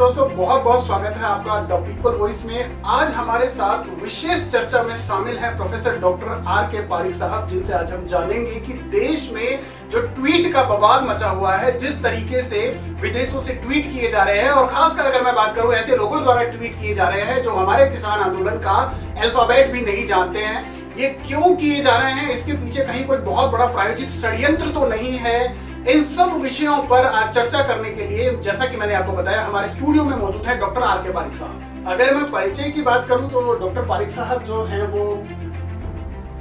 दोस्तों, बहुत बहुत स्वागत है आपका द पीपल वॉइस में। आज हमारे साथ विशेष चर्चा में शामिल हैं प्रोफेसर डॉक्टर आर के पारिक साहब, जिनसे आज हम जानेंगे कि देश में जो ट्वीट का बवाल मचा हुआ है, जिस तरीके से विदेशों से ट्वीट किए जा रहे हैं, और खासकर अगर मैं बात करूं ऐसे लोगों द्वारा ट्वीट किए जा रहे हैं जो हमारे किसान आंदोलन का अल्फाबेट भी नहीं जानते हैं, ये क्यों किए जा रहे हैं, इसके पीछे कहीं कोई बहुत बड़ा प्रायोजित षड्यंत्र तो नहीं है। इन सब विषयों पर आज चर्चा करने के लिए, जैसा कि मैंने आपको बताया, हमारे स्टूडियो में मौजूद है डॉक्टर आर के पारिक साहब। अगर मैं परिचय की बात करूं तो डॉक्टर पारिक साहब जो हैं वो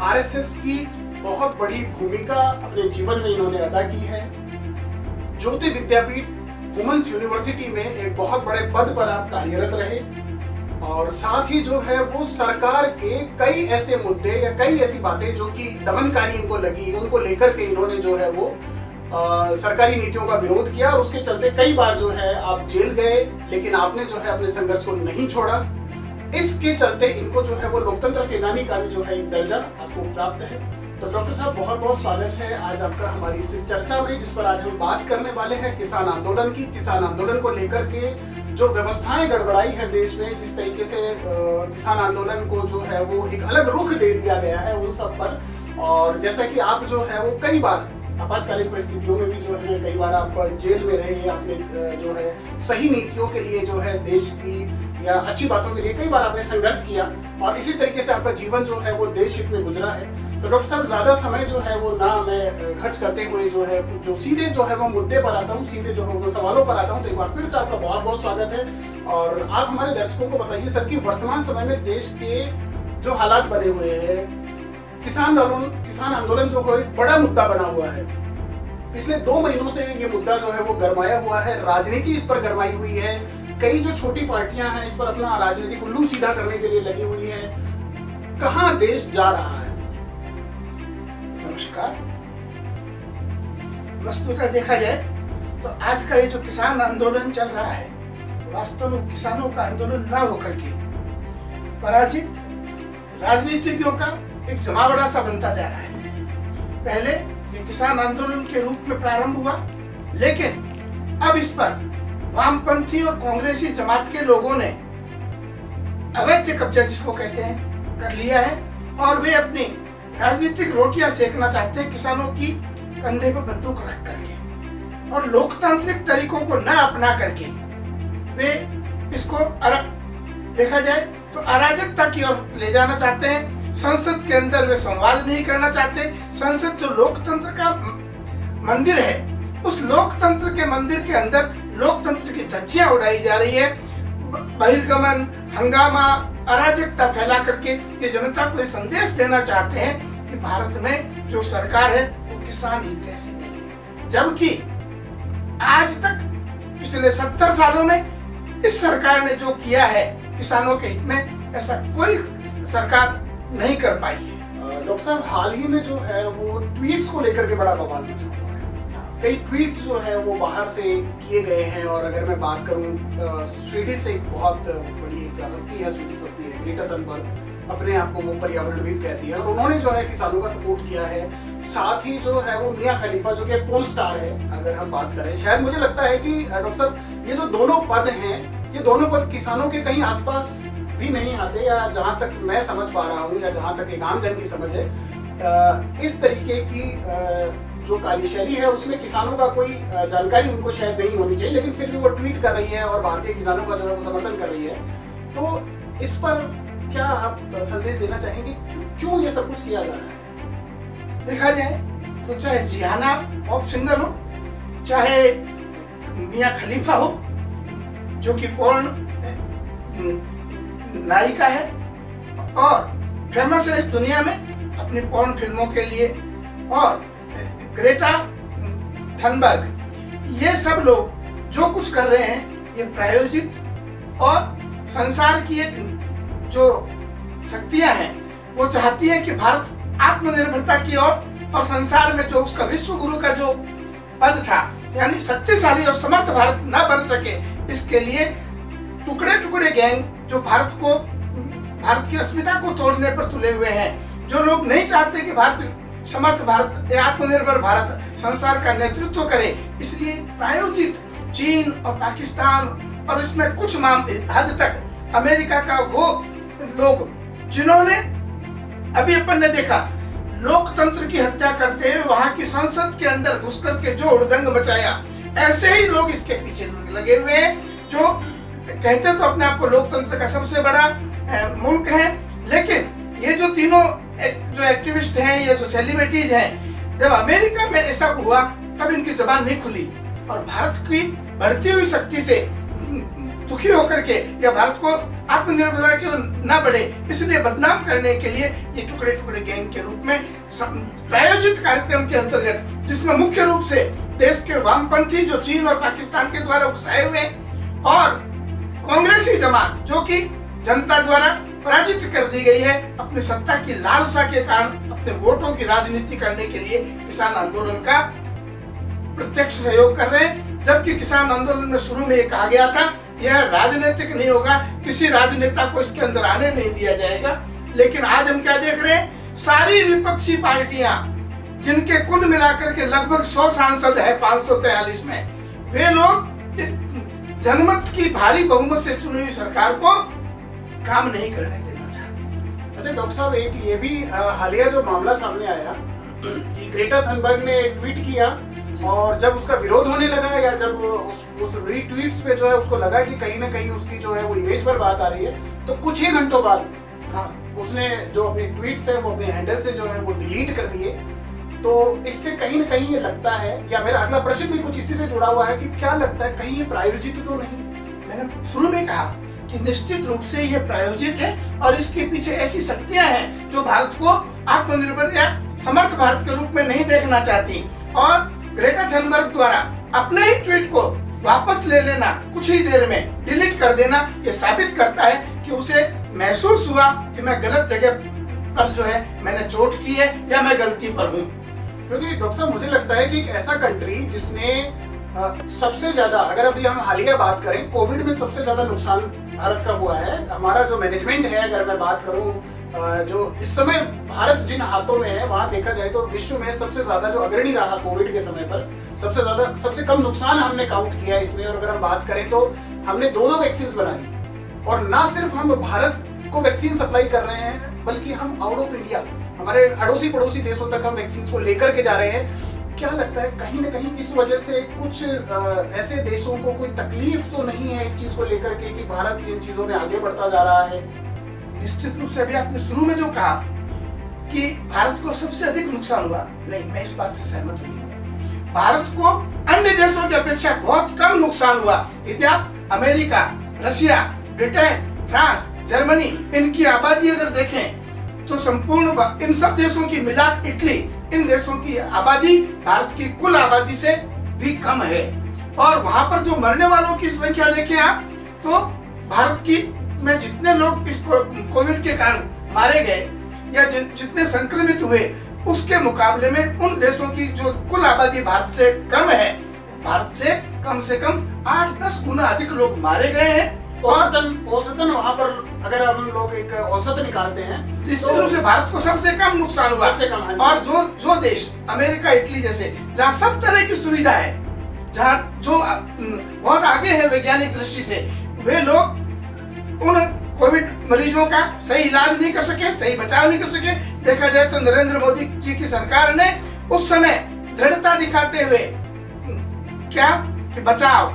आरएसएस की बहुत बड़ी भूमिका अपने जीवन में इन्होंने अदा की है। ज्योति विद्यापीठ वुमेन्स यूनिवर्सिटी में एक बहुत बड़े पद पर आप कार्यरत रहे, और साथ ही जो है वो सरकार के कई ऐसे मुद्दे या कई ऐसी बातें जो कि दमनकारी इनको लगी, उनको लेकर के इन्होंने जो है वो सरकारी नीतियों का विरोध किया, और उसके चलते कई बार जो है आप जेल गए, लेकिन आपने जो है अपने संघर्ष को नहीं छोड़ा। इसके चलते इनको जो है वो लोकतंत्र सेनानी का भी जो है एक दर्जा आपको प्राप्त है। तो डॉक्टर साहब, बहुत बहुत स्वागत है आज आपका हमारी इस चर्चा में, जिस पर आज हम बात करने वाले हैं किसान आंदोलन की। किसान आंदोलन को लेकर के जो व्यवस्थाएं गड़बड़ाई है देश में, जिस तरीके से किसान आंदोलन को जो है वो एक अलग रुख दे दिया गया है उन सब पर। और जैसा कि आप जो है वो कई बार आपातकालीन परिस्थितियों में भी जो है कई बार आप जेल में रहे, आपने जो है सही नीतियों के लिए जो है देश की या अच्छी बातों के लिए कई बार आपने संघर्ष किया, और इसी तरीके से आपका जीवन जो है वो देश हित में गुजरा है। तो डॉक्टर साहब, ज्यादा समय जो है वो ना मैं खर्च करते हुए जो है जो सीधे जो है वो मुद्दे पर आता हूँ, सीधे जो है वो सवालों पर आता हूँ। तो एक बार फिर से आपका बहुत बहुत स्वागत है। और आप हमारे दर्शकों को बताइए सर कि वर्तमान समय में देश के जो हालात बने हुए हैं, किसान आंदोलन जो है एक बड़ा मुद्दा बना हुआ है। पिछले 2 महीनों से ये मुद्दा जो है वो गरमाया हुआ है, राजनीति इस पर गरमाई हुई है, कई जो छोटी पार्टियां हैं इस पर अपना राजनीतिक उल्लू सीधा करने के लिए लगी हुई है। कहां देश जा रहा है? नमस्कार। वस्तुतः देखा जाए तो आज का ये जो किसान आंदोलन चल रहा है, वास्तव में किसानों का आंदोलन ना होकर के पराजित राजनीतिज्ञों का एक जमावड़ा सा बनता जा रहा है। पहले ये किसान आंदोलन के रूप में प्रारंभ हुआ, लेकिन अब इस पर वामपंथी और कांग्रेसी जमात के लोगों ने अवैध कब्जा, जिसको कहते हैं, कर लिया है, और वे अपनी राजनीतिक रोटियां सेकना चाहते हैं किसानों की कंधे पर बंदूक रख करके, और लोकतांत्रिक तरीकों को न अपना करके वे इसको देखा जाए तो अराजकता की ओर ले जाना चाहते हैं। संसद के अंदर वे संवाद नहीं करना चाहते। संसद जो लोकतंत्र का मंदिर है, उस लोकतंत्र के मंदिर के अंदर लोकतंत्र की धज्जियां उड़ाई जा रही है। बहिर्गमन, हंगामा, अराजकता फैला करके ये जनता को ये संदेश देना चाहते हैं कि भारत में जो सरकार है वो किसान हितैषी नहीं है। जबकि आज तक पिछले 70 सालों में इस सरकार ने जो किया है किसानों के हित में, ऐसा कोई सरकार नहीं कर पाई है। डॉक्टर साहब, हाल ही में जो है वो ट्वीट्स को लेकर के बड़ा बवाल मचा हुआ है। कई ट्वीट्स जो है वो बाहर से किए गए हैं, और अगर मैं बात करूं, स्वीडिश एक बहुत बड़ी एक हस्ती है, स्वीडिश हस्ती है ग्रेटा थनबर्ग, अपने आप को वो पर्यावरणविद कहती है, और उन्होंने जो है किसानों का सपोर्ट किया है। साथ ही जो है वो मियां खलीफा, जो कि एक पोल स्टार है, अगर हम बात करें, शायद मुझे लगता है कि डॉक्टर साहब ये जो दोनों पद हैं, ये दोनों पद किसानों के कहीं आसपास भी नहीं आते, या जहां तक मैं समझ पा रहा हूं, या जहां तक एक आम जन की समझ है, इस तरीके की जो कार्यशैली है उसमें किसानों का कोई जानकारी उनको शायद नहीं होनी चाहिए, लेकिन फिर भी वो ट्वीट कर रही है और भारतीय किसानों का जो है वो समर्थन कर रही है। तो इस पर क्या आप संदेश देना चाहेंगे, क्यों ये सब कुछ किया जा रहा है? देखा जाए तो चाहे रिहाना पॉप सिंगर हो, चाहे मियां खलीफा हो जो कि पोर्न नायिका है और फेमस है इस दुनिया में अपनी पोर्न फिल्मों के लिए, और ग्रेटा थनबर्ग, ये सब लोग जो कुछ कर रहे हैं ये प्रायोजित, और संसार की एक जो शक्तियां हैं वो चाहती है कि भारत आत्मनिर्भरता की ओर, और संसार में जो उसका विश्व गुरु का जो पद था, यानी शक्तिशाली और समर्थ भारत न बन सके, इसके लिए टुकड़े टुकड़े गैंग जो भारत की अस्मिता को तोड़ने पर तुले हुए हैं, जो लोग नहीं चाहते कि भारत समर्थ भारत, आत्मनिर्भर भारत संसार का नेतृत्व करे, इसलिए प्रायोजित चीन और पाकिस्तान और इसमें कुछ हद तक अमेरिका का वो लोग जिन्होंने अभी अपन ने देखा लोकतंत्र की हत्या करते हुए वहां की संसद के अंदर घुस करके जो हुड़दंग मचाया, ऐसे ही लोग इसके पीछे लगे हुए हैं जो कहते तो अपने आप को लोकतंत्र का सबसे बड़ा मुल्क है, लेकिन ये जो तीनों जो एक्टिविस्ट हैं या जो सेलिब्रिटीज हैं, जब अमेरिका में ऐसा हुआ तब इनकी जबान नहीं खुली और भारत की बढ़ती हुई शक्ति से दुखी होकर के या भारत को आत्मनिर्भरता की ओर न बढ़े इसलिए बदनाम करने के लिए ये टुकड़े टुकड़े गैंग के रूप में प्रायोजित कार्यक्रम के अंतर्गत, जिसमें मुख्य रूप से देश के वामपंथी जो चीन और पाकिस्तान के द्वारा उकसाए हुए और कांग्रेसी जमात जो कि जनता द्वारा पराजित कर दी गई है, अपनी सत्ता की लालसा के कारण अपने वोटों की राजनीति करने के लिए किसान आंदोलन का प्रत्यक्ष सहयोग कर रहे हैं। जबकि किसान आंदोलन में शुरू में ये कहा गया था यह राजनीतिक नहीं होगा, किसी राजनेता को इसके अंदर आने नहीं दिया जाएगा, लेकिन आज हम क्या देख रहे हैं, सारी विपक्षी पार्टियां जिनके कुल मिलाकर के लगभग 100 सांसद है 543 में, वे लोग जनमत की भारी बहुमत से चुनी हुई सरकार को काम नहीं करने देना चाहते। अच्छा डॉक्टर साहब, एक ये भी हालिया जो मामला सामने आया कि ग्रेटा थनबर्ग ने ट्वीट किया और जब उसका विरोध होने लगा या जब उस रीट्वीट्स पे जो है उसको लगा कि कहीं ना कहीं उसकी जो है वो इमेज पर बात आ रही है, तो कुछ ही घंटों बाद उसने जो अपने ट्वीट्स है वो अपने हैंडल से जो है वो डिलीट कर दिए। तो इससे कहीं ना कहीं ये लगता है, या मेरा अगला प्रश्न भी कुछ इसी से जुड़ा हुआ है कि क्या लगता है कहीं ये प्रायोजित तो नहीं? मैंने शुरू में कहा कि निश्चित रूप से यह प्रायोजित है और इसके पीछे ऐसी शक्तियां हैं जो भारत को आत्मनिर्भर या समर्थ भारत के रूप में नहीं देखना चाहती, और ग्रेटा थनबर्ग द्वारा अपने ही ट्वीट को वापस ले लेना, कुछ ही देर में डिलीट कर देना, ये साबित करता है कि उसे महसूस हुआ कि मैं गलत जगह पर जो है मैंने चोट की है या मैं गलती पर हूँ। क्योंकि डॉक्टर साहब मुझे लगता है कि एक ऐसा कंट्री जिसने सबसे ज्यादा, अगर अभी हम हालिया बात करें, कोविड में सबसे ज्यादा नुकसान भारत का हुआ है। हमारा जो मैनेजमेंट है, अगर मैं बात करूं, जो इस समय भारत जिन हाथों में है वहां देखा जाए तो विश्व में सबसे ज्यादा जो अग्रणी रहा कोविड के समय पर, सबसे ज्यादा सबसे कम नुकसान हमने काउंट किया इसमें। और अगर हम बात करें तो हमने 2 वैक्सीन बना ली, और ना सिर्फ हम भारत को वैक्सीन सप्लाई कर रहे हैं बल्कि हम आउट ऑफ इंडिया, हमारे अड़ोसी पड़ोसी देशों तक हम वैक्सीन को लेकर के जा रहे हैं। क्या लगता है कहीं ना कहीं इस वजह से कुछ ऐसे देशों को कोई तकलीफ तो नहीं है इस चीज को लेकर के कि भारत इन चीजों में आगे बढ़ता जा रहा है? निश्चित रूप से अभी आपने शुरू में जो कहा कि भारत को सबसे अधिक नुकसान हुआ, नहीं, मैं इस बात से सहमत नहीं हूँ। भारत को अन्य देशों की अपेक्षा बहुत कम नुकसान हुआ। यदि आप America, Russia, Britain, France, Germany, इनकी आबादी अगर देखें तो संपूर्ण इन सब देशों की मिला, इटली, इन देशों की आबादी भारत की कुल आबादी से भी कम है। और वहां पर जो मरने वालों की संख्या देखें आप, तो भारत की में जितने लोग इस कोविड के कारण मारे गए या जितने संक्रमित हुए, उसके मुकाबले में उन देशों की जो कुल आबादी भारत से कम है, भारत से कम 8-10 गुना अधिक लोग मारे गए हैं। औसतन वहाँ पर अगर हम लोग एक औसत निकालते हैं, निश्चित रूप से भारत को सबसे कम नुकसान हुआ। सबसे कम है। और जो देश अमेरिका, इटली जैसे, जहाँ सब तरह की सुविधा है, जहाँ जो बहुत आगे है वैज्ञानिक दृष्टि से, वे लोग उन कोविड मरीजों का सही इलाज नहीं कर सके, सही बचाव नहीं कर सके। देखा जाए तो नरेंद्र मोदी जी की सरकार ने उस समय दृढ़ता दिखाते हुए क्या कि बचाओ,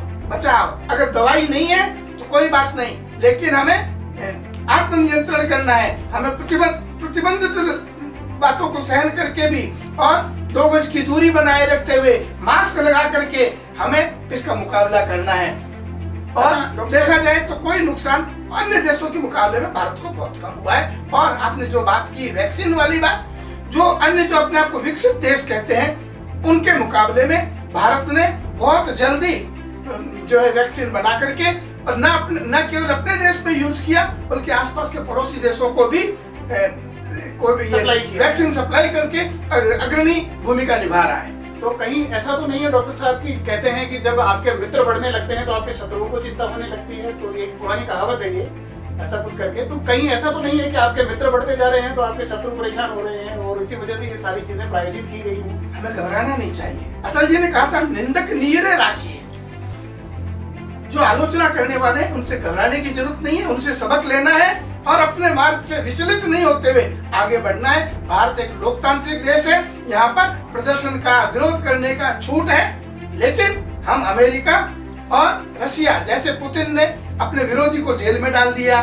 अगर दवाई नहीं है तो कोई बात नहीं, लेकिन हमें आत्मनियंत्रण करना है, हमें प्रतिबंधित बातों को सहन करके भी और 2 गज की दूरी बनाए रखते हुए मास्क लगा करके हमें इसका मुकाबला करना है। और देखा जाए तो कोई नुकसान अन्य देशों के मुकाबले में भारत को बहुत कम हुआ है। और आपने जो बात की वैक्सीन वाली बात, जो अन्य जो अपने आप को विकसित देश कहते हैं, उनके मुकाबले में भारत ने बहुत जल्दी जो है वैक्सीन बना करके, और न केवल अपने देश में यूज किया बल्कि आसपास के पड़ोसी देशों को भी वैक्सीन सप्लाई करके अग्रणी भूमिका निभा रहा है। तो कहीं ऐसा तो नहीं है डॉक्टर साहब की कहते हैं कि जब आपके मित्र बढ़ने लगते हैं तो आपके शत्रुओं को चिंता होने लगती है, तो एक पुरानी कहावत है ये, ऐसा कुछ करके, तो कहीं ऐसा तो नहीं है कि आपके मित्र बढ़ते जा रहे हैं तो आपके शत्रु परेशान हो रहे हैं और इसी वजह से ये सारी चीजें प्रायोजित की गई हैं? हमें घबराना नहीं चाहिए। अटल जी ने कहा था, निंदक नीरे राखिए। जो आलोचना करने वाले हैं उनसे घबराने की जरूरत नहीं है, उनसे सबक लेना है और अपने मार्ग से विचलित नहीं होते हुए आगे बढ़ना है। भारत एक लोकतांत्रिक देश है, यहाँ पर प्रदर्शन का विरोध करने का छूट है, लेकिन हम अमेरिका और रशिया जैसे पुतिन ने अपने विरोधी को जेल में डाल दिया,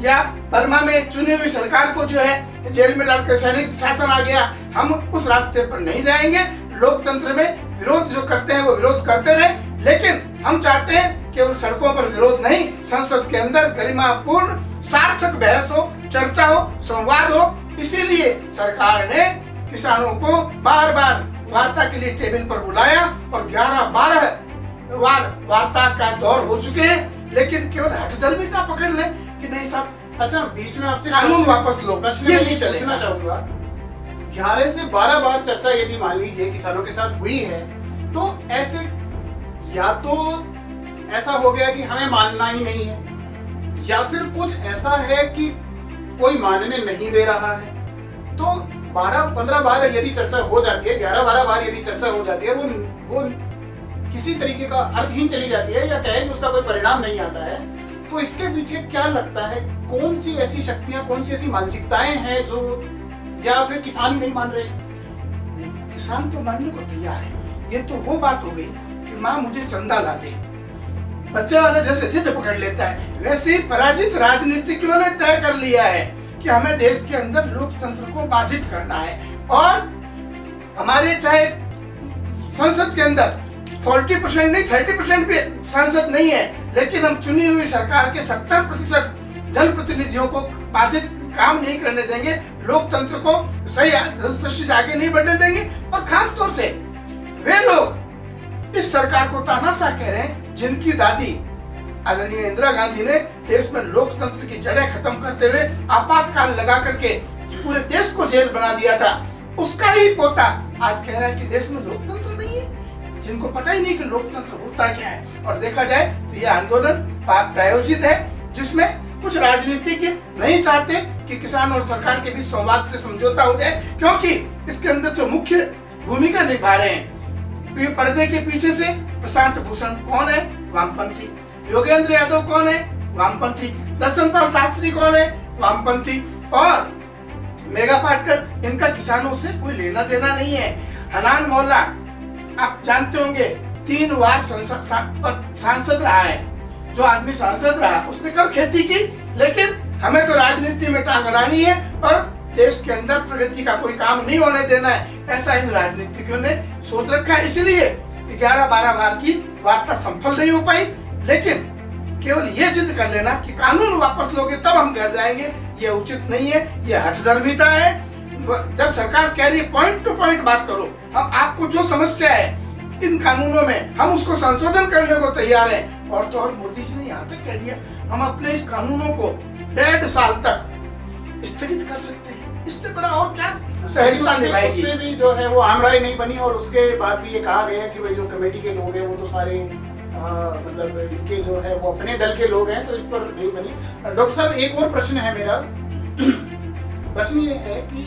या बर्मा में चुनी हुई सरकार को जो है जेल में डालकर सैनिक शासन आ गया, हम उस रास्ते पर नहीं जाएंगे। लोकतंत्र में विरोध जो करते हैं वो विरोध करते रहे, लेकिन हम चाहते हैं केवल सड़कों पर विरोध नहीं, संसद के अंदर गरिमापूर्ण सार्थक बहस हो, चर्चा हो, संवाद हो। इसीलिए सरकार ने किसानों को बार बार वार्ता के लिए टेबल पर बुलाया और 11-12 बार वार्ता का दौर हो चुके हैं, लेकिन केवल हठधर्मिता पकड़ ले कि नहीं साहब, अच्छा बीच में आपसे कानून वापस लो, प्रश्न ये मैं नहीं चलेगा। पूछना चाहूंगा, 11 से 12 बार चर्चा यदि मान लीजिए किसानों के साथ हुई है, तो ऐसे या तो ऐसा हो गया कि हमें मानना ही नहीं है, या फिर कुछ ऐसा है कि कोई मानने नहीं दे रहा है। तो 12-15 बार यदि चर्चा हो जाती है, 11-12 बार यदि चर्चा हो जाती है, वो किसी तरीके का अर्थहीन चली जाती है, या कहें कि उसका कोई परिणाम नहीं आता है, तो इसके पीछे क्या लगता है, कौन सी ऐसी शक्तियां, कौन सी ऐसी मानसिकताएं हैं जो, या फिर किसान ही नहीं मान रहे? नहीं, किसान तो मानने को तैयार है। ये तो वो बात हो गई कि माँ मुझे चंदा ला दे, बच्चे वाला जैसे जिद पकड़ लेता है, वैसे ही पराजित राजनीतिज्ञों ने तय कर लिया है कि हमें देश के अंदर लोकतंत्र को बाधित करना है, और हमारे चाहे संसद के अंदर 40% नहीं 30% भी सांसद नहीं है, लेकिन हम चुनी हुई सरकार के 70% जनप्रतिनिधियों को बाधित काम नहीं करने देंगे, लोकतंत्र को सही दृष्टि से आगे नहीं बढ़ने देंगे। और खास तौर से वे लोग इस सरकार को तानाशाह कह रहे हैं जिनकी दादी आदरणीय इंदिरा गांधी ने देश में लोकतंत्र की जड़ें खत्म करते हुए आपातकाल लगा करके पूरे देश को जेल बना दिया था, उसका ही पोता आज कह रहा है कि देश में लोकतंत्र नहीं है, जिनको पता ही नहीं कि लोकतंत्र होता क्या है। और देखा जाए तो यह आंदोलन प्रायोजित है, जिसमें कुछ राजनीतिज्ञ नहीं चाहते कि किसान और सरकार के बीच संवाद से समझौता हो जाए, क्योंकि इसके अंदर जो मुख्य भूमिका निभा रहे हैं पर्दे के पीछे से प्रशांत भूषण कौन है, वामपंथी, योगेंद्र यादव कौन है, वामपंथी, दर्शनपाल शास्त्री कौन है, वामपंथी, और मेघा पाटकर, इनका किसानों से कोई लेना देना नहीं है। हनान मौला आप जानते होंगे 3 बार सांसद रहा है, जो आदमी सांसद रहा उसने कब खेती की, लेकिन हमें तो राजनीति में टांग अड़ानी है और देश के अंदर प्रगति का कोई काम नहीं होने देना है, ऐसा इन राजनीतिज्ञों ने सोच रखा है। इसलिए 11-12 बार की वार्ता सफल नहीं हो पाई, लेकिन केवल ये जिद कर लेना कि कानून वापस लोगे तब हम घर जाएंगे, ये उचित नहीं है, ये हठधर्मिता है। जब सरकार कह रही है पॉइंट टू पॉइंट बात करो, हम आपको जो समस्या है इन कानूनों में हम उसको संशोधन करने को तैयार हैं। और तो और मोदी जी ने यहाँ तक कह दिया हम अपने इस कानूनों को 1.5 साल तक स्थगित कर सकते हैं, इससे बड़ा और क्या सहजता निभाएगी। उसमें भी जो है वो आम राय नहीं बनी, और उसके बाद भी ये कहा गया कि भाई जो कमेटी के लोग हैं वो तो सारे मतलब इनके जो है वो अपने दल के लोग हैं, तो इस पर नहीं बनी। डॉक्टर साहब एक और प्रश्न है मेरा। प्रश्न ये है कि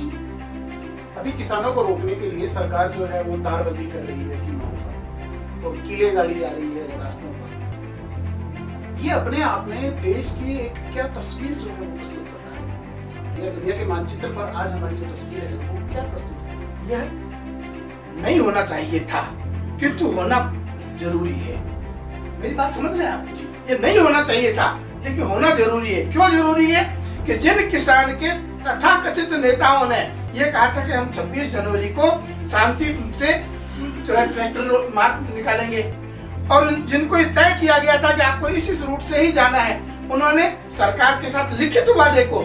अभी किसानों को रोकने के लिए सरकार जो है वो तारबंदी कर रही है सीमाओं पर, और कीले गाड़ी जा रही है रास्तों पर। ये अपने आप में देश की एक क्या तस्वीर जो है वो प्रस्तुत कर रहा है, या दुनिया के मानचित्र पर आज हमारी जो तस्वीर है वो क्या प्रस्तुत कर रही है? यह नहीं होना चाहिए था, किंतु होना जरूरी है। मेरी बात समझ रहे हैं आप? ये नहीं होना चाहिए था, लेकिन होना जरूरी है। क्यों जरूरी है? कि जिन किसान के तथाकथित नेताओं ने ये कहा था कि हम 26 जनवरी को शांति से जो है ट्रैक्टर मार्च निकालेंगे, और जिनको ये तय किया गया था कि आपको इस रूट से ही जाना है, उन्होंने सरकार के साथ लिखित वादे को,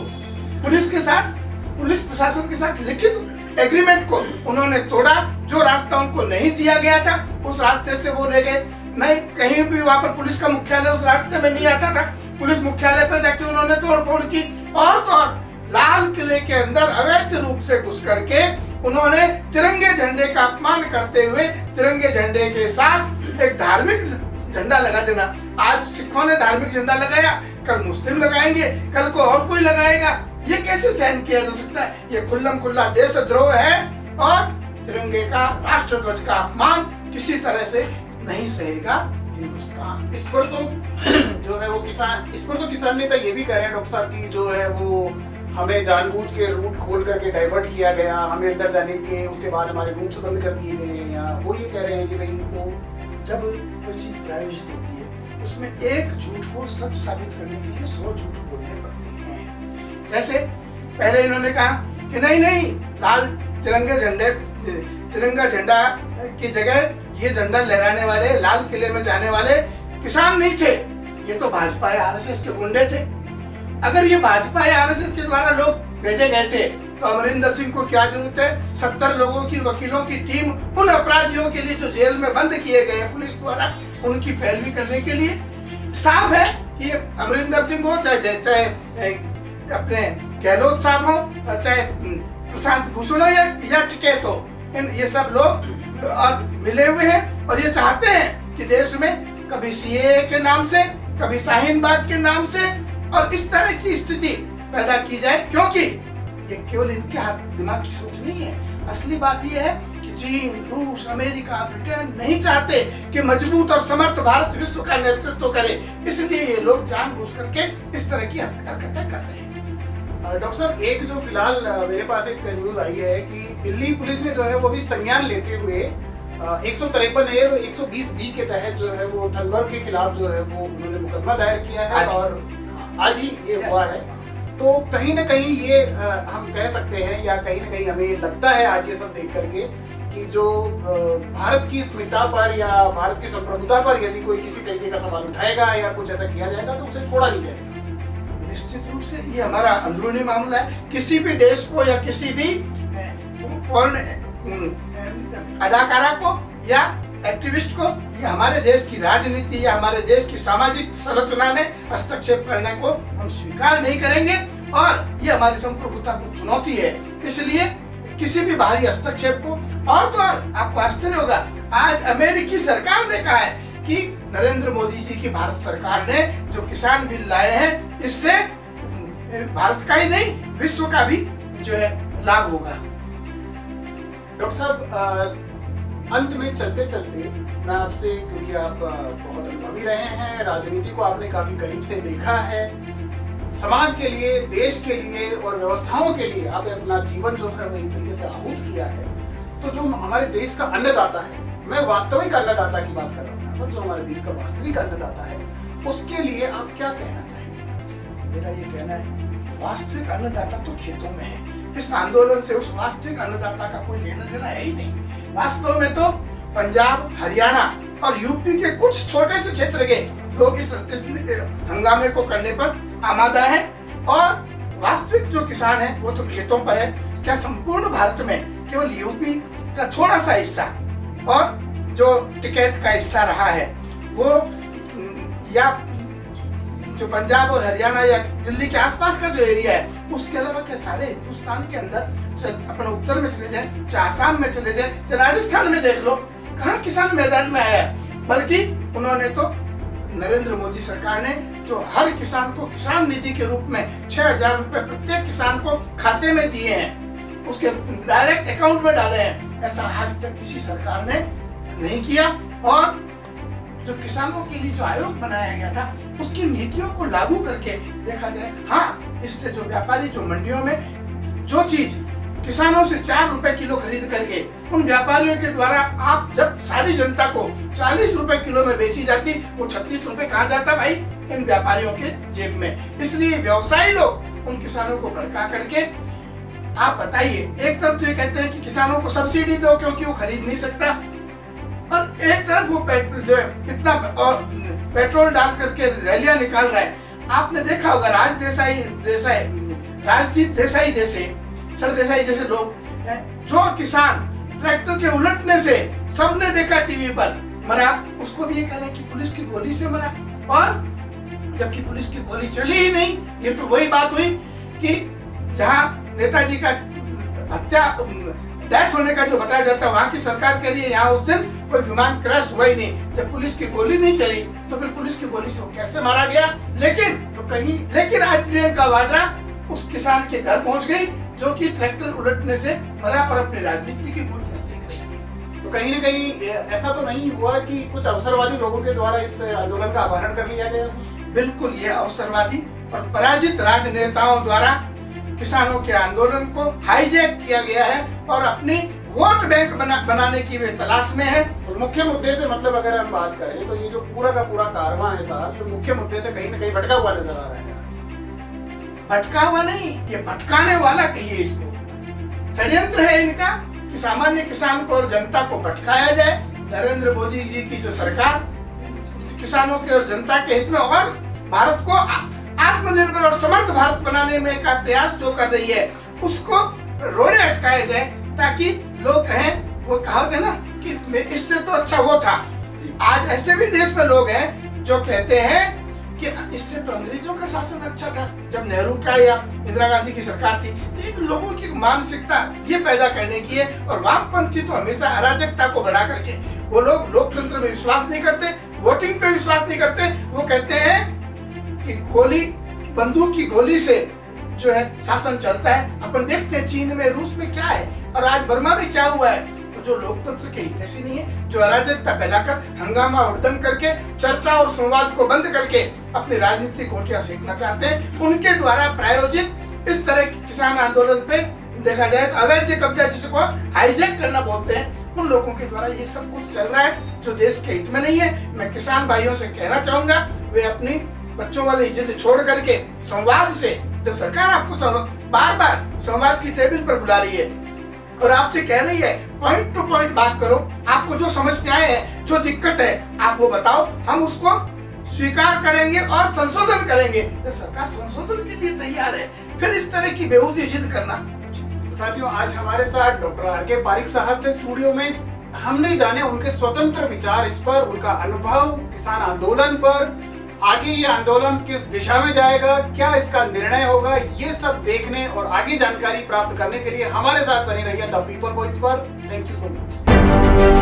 पुलिस के साथ, पुलिस प्रशासन के साथ लिखित एग्रीमेंट को उन्होंने तोड़ा। जो रास्ता उनको नहीं दिया गया था उस रास्ते से वो ले गए। नहीं, कहीं भी वहां पर पुलिस का मुख्यालय उस रास्ते में नहीं आता था, पुलिस मुख्यालय पर जाके उन्होंने तोड़फोड़ की। और तो और लाल किले के अंदर अवैध रूप से घुस करके उन्होंने तिरंगे झंडे का अपमान करते हुए तिरंगे झंडे के साथ एक धार्मिक झंडा लगा देना। आज सिखों ने धार्मिक झंडा लगाया, कल मुस्लिम लगाएंगे, कल को और कोई लगाएगा। ये कैसे सहन किया जा सकता है? ये खुल्लम खुल्ला देशद्रोह है, और तिरंगे का, राष्ट्र ध्वज का अपमान किसी तरह से नहीं सहेगा हिंदुस्तान। इस पर तो जो है वो किसान नेता ये भी कह रहे हैं डॉक्टर साहब की जो है वो हमें जानबूझ के रूट खोल करके डाइवर्ट किया गया, हमें अंदर जाने के उसके बाद हमारे रूट्स बंद कर दिए गए, या वो ये कह रहे हैं कि भाई तो जब कोई चीज प्रायोजित होती है उसमें एक झूठ को सच साबित करने के लिए 100 झूठ बोलने पड़ते हैं। जैसे पहले इन्होंने कहा कि नहीं लाल तिरंगा झंडा की जगह ये झंडा लहराने वाले लाल किले में जाने वाले किसान नहीं थे, ये तो भाजपा या आरएसएस के गुंडे थे। अगर ये भाजपा या आरएसएस के द्वारा लोग भेजे गए थे तो अमरिंदर सिंह को क्या जरूरत है 70 लोगों की वकीलों की टीम उन अपराधियों के लिए जो जेल में बंद किए गए हैं पुलिस द्वारा उनकी पैरवी करने के लिए। साफ है कि अमरिंदर सिंह हो चाहे अपने गहलोत साहब हो और चाहे प्रशांत भूषण हो या टिकैत हो, ये सब लोग और मिले हुए हैं और ये चाहते हैं कि देश में कभी सीएए के नाम से कभी शाहीन बाग के नाम से और इस तरह की स्थिति पैदा की जाए, क्योंकि ये केवल इनके हाथ दिमाग की सोच नहीं है। असली बात ये है कि चीन, रूस, अमेरिका, ब्रिटेन नहीं चाहते कि मजबूत और समर्थ भारत विश्व का नेतृत्व करे, इसलिए ये लोग जानबूझ करके इस तरह की हरकतें कर रहे हैं। डॉक्टर साहब एक जो फिलहाल मेरे पास एक न्यूज आई है कि दिल्ली पुलिस ने जो है वो भी संज्ञान लेते हुए 153 ए और 120 बी के तहत जो है वो थनबर के खिलाफ जो है वो उन्होंने मुकदमा दायर किया है और आज ही ये हुआ है। तो कहीं ना कहीं ये हम कह सकते हैं या कहीं ना कहीं हमें लगता है आज ये सब देख करके कि जो भारत की अस्मिता पर या भारत की संप्रभुता पर यदि कोई किसी तरीके का सवाल उठाएगा या कुछ ऐसा किया जाएगा तो उसे छोड़ा नहीं जाएगा। निश्चित रूप से ये हमारा अंदरूनी मामला है। किसी भी देश को या किसी भी अदाकारा को या एक्टिविस्ट को या हमारे देश की राजनीति या हमारे देश की सामाजिक संरचना में हस्तक्षेप करने को हम स्वीकार नहीं करेंगे और ये हमारी संप्रभुता को चुनौती है। इसलिए किसी भी बाहरी हस्तक्षेप को और तो और आपको आश्चर्य होगा आज अमेरिकी सरकार ने कहा है कि नरेंद्र मोदी जी की भारत सरकार ने जो किसान बिल लाए हैं इससे भारत का ही नहीं विश्व का भी जो है लाभ होगा। डॉक्टर साहब अंत में चलते चलते मैं आपसे, क्योंकि आप बहुत अनुभवी रहे हैं, राजनीति को आपने काफी करीब से देखा है, समाज के लिए, देश के लिए और व्यवस्थाओं के लिए आपने अपना जीवन जो है वो एक तरीके से आहूत किया है, तो जो हमारे देश का अन्नदाता है, मैं वास्तविक अन्नदाता की बात कर रहा हूँ, पर जो हमारे देश का वास्तविक अन्नदाता है उसके लिए आप क्या कहना चाहेंगे? मेरा ये कहना है वास्तविक अन्नदाता तो खेतों में है। इस आंदोलन से उस वास्तविक अन्नदाता का कोई लेना देना है ही नहीं। वास्तव में तो पंजाब, हरियाणा और यूपी के कुछ छोटे से क्षेत्र के लोग इस हंगामे को करने पर आमादा है और वास्तविक जो किसान है वो तो खेतों पर है। क्या संपूर्ण भारत में केवल यूपी का थोड़ा सा हिस्सा और जो टिकैत का हिस्सा रहा है वो या जो पंजाब और हरियाणा या दिल्ली के आसपास का जो एरिया है उसके अलावा क्या सारे हिंदुस्तान के अंदर अपने उत्तर में चले जाएं, चाहे आसाम में चले जाएं, चाहे राजस्थान में देख लो, कहाँ किसान मैदान में आया है। बल्कि उन्होंने तो नरेंद्र मोदी सरकार ने जो हर किसान को किसान निधि के रूप में 6,000 रुपए प्रत्येक किसान को खाते में दिए हैं, उसके डायरेक्ट अकाउंट में डाले हैं, ऐसा आज तक किसी सरकार ने नहीं किया। और जो किसानों के लिए जो आयोग बनाया गया था उसकी नीतियों को लागू करके देखा जाए, हाँ इससे जो व्यापारी जो मंडियों में जो चीज किसानों से 4 रुपए किलो खरीद करके उन व्यापारियों के द्वारा आप जब सारी जनता को 40 रुपए किलो में बेची जाती, वो 36 रुपए कहाँ जाता भाई? इन व्यापारियों के जेब में। इसलिए व्यवसायी लोग उन किसानों को भड़का करके, आप बताइए, एक तरफ तो ये कहते हैं कि किसानों को सब्सिडी दो क्योंकि वो खरीद नहीं सकता, और एक तरफ वो जो है इतना और पेट्रोल डाल करके रैलियां निकाल रहा है। आपने देखा होगा राजदीप देसाई जैसे, सरदेसाई जैसे लोग, जो किसान ट्रैक्टर के उलटने से सबने देखा टीवी पर मरा, उसको भी ये कह रहे हैं कि पुलिस की गोली से मरा, और जबकि पुलिस की गोली चली ही नहीं। ये तो वही बात हुई कि जहां नेताजी का हत्या डेथ होने का जो बताया जाता है वहां की सरकार कह रही है यहाँ उस दिन कोई विमान क्रैश हुआ ही नहीं। जब पुलिस की गोली नहीं चली तो फिर पुलिस की गोली से वो कैसे मारा गया? लेकिन आज प्रियंका वाड्रा उस किसान के घर पहुंच गई जो कि ट्रैक्टर उलटने से मरा और अपनी राजनीति की गोलियां सेक रही है। तो कहीं ना कहीं ऐसा तो नहीं हुआ कि कुछ अवसरवादी लोगों के द्वारा इस आंदोलन का अपहरण कर लिया गया? बिल्कुल, ये अवसरवादी और पराजित राजनेताओं द्वारा किसानों के आंदोलन को हाईजैक किया गया है और अपनी वोट बैंक बनाने की वे तलाश में है। तो मुख्य मुद्दे से मतलब अगर हम बात करें तो ये जो पूरा का पूरा कारवां है साहब, ये मुख्य मुद्दे से कहीं ना कहीं भटका हुआ नजर आ रहा है आज। भटका हुआ नहीं, ये भटकाने वाला कहिए इसको। षड्यंत्र है इनका कि सामान्य किसान को और जनता को भटकाया जाए। नरेंद्र मोदी जी की जो सरकार किसानों के और जनता के हित में और भारत को आत्मनिर्भर और समर्थ भारत बनाने में का प्रयास जो कर रही है, उसको रोड़े अटकाया जाए ताकि लोग कहें, वो कहावत है ना कि इससे तो अच्छा वो था। आज ऐसे भी देश में लोग हैं जो कहते हैं कि इससे तो अंग्रेजों का शासन अच्छा था, जब नेहरू का या इंदिरा गांधी की सरकार थी। तो एक लोगों की मानसिकता ये पैदा करने की है। और वामपंथी तो हमेशा अराजकता को बढ़ा करके, वो लोग लोकतंत्र में विश्वास नहीं करते, वोटिंग पे विश्वास नहीं करते। वो कहते हैं कि गोली, बंदूक की गोली से जो है शासन चलता है। अपन देखते हैं चीन में, रूस में क्या है और आज बर्मा में क्या हुआ है। तो जो लोकतंत्र के हितैषी नहीं है, जो अराजकता फैलाकर हंगामा उड़दंग करके चर्चा और संवाद को बंद करके अपनी राजनीतिक गोटियां सेकना चाहते हैं, उनके द्वारा प्रायोजित इस तरह के किसान आंदोलन पे देखा जाए तो अवैध कब्जा, जिसको हाईजैक करना बोलते हैं, उन लोगों के द्वारा ये सब कुछ चल रहा है जो देश के हित में नहीं है। मैं किसान भाइयों से कहना चाहूंगा, वे अपनी बच्चों वाली जिद छोड़ करके संवाद से, जब सरकार आपको बार बार संवाद की टेबल पर बुला रही है और आपसे कह रही है पॉइंट टू पॉइंट बात करो, आपको जो समस्याएं हैं, जो दिक्कत है, आप वो बताओ, हम उसको स्वीकार करेंगे और संशोधन करेंगे। जब सरकार संशोधन के लिए तैयार है, फिर इस तरह की बेहूदी जिद करना। साथियों, आज हमारे साथ डॉक्टर आर के पारिक साहब थे स्टूडियो में। हमने जाने उनके स्वतंत्र विचार इस पर, उनका अनुभव किसान आंदोलन पर, आगे ये आंदोलन किस दिशा में जाएगा, क्या इसका निर्णय होगा, ये सब देखने और आगे जानकारी प्राप्त करने के लिए हमारे साथ बने रहिए द पीपल वॉइस पर। Thank you so much.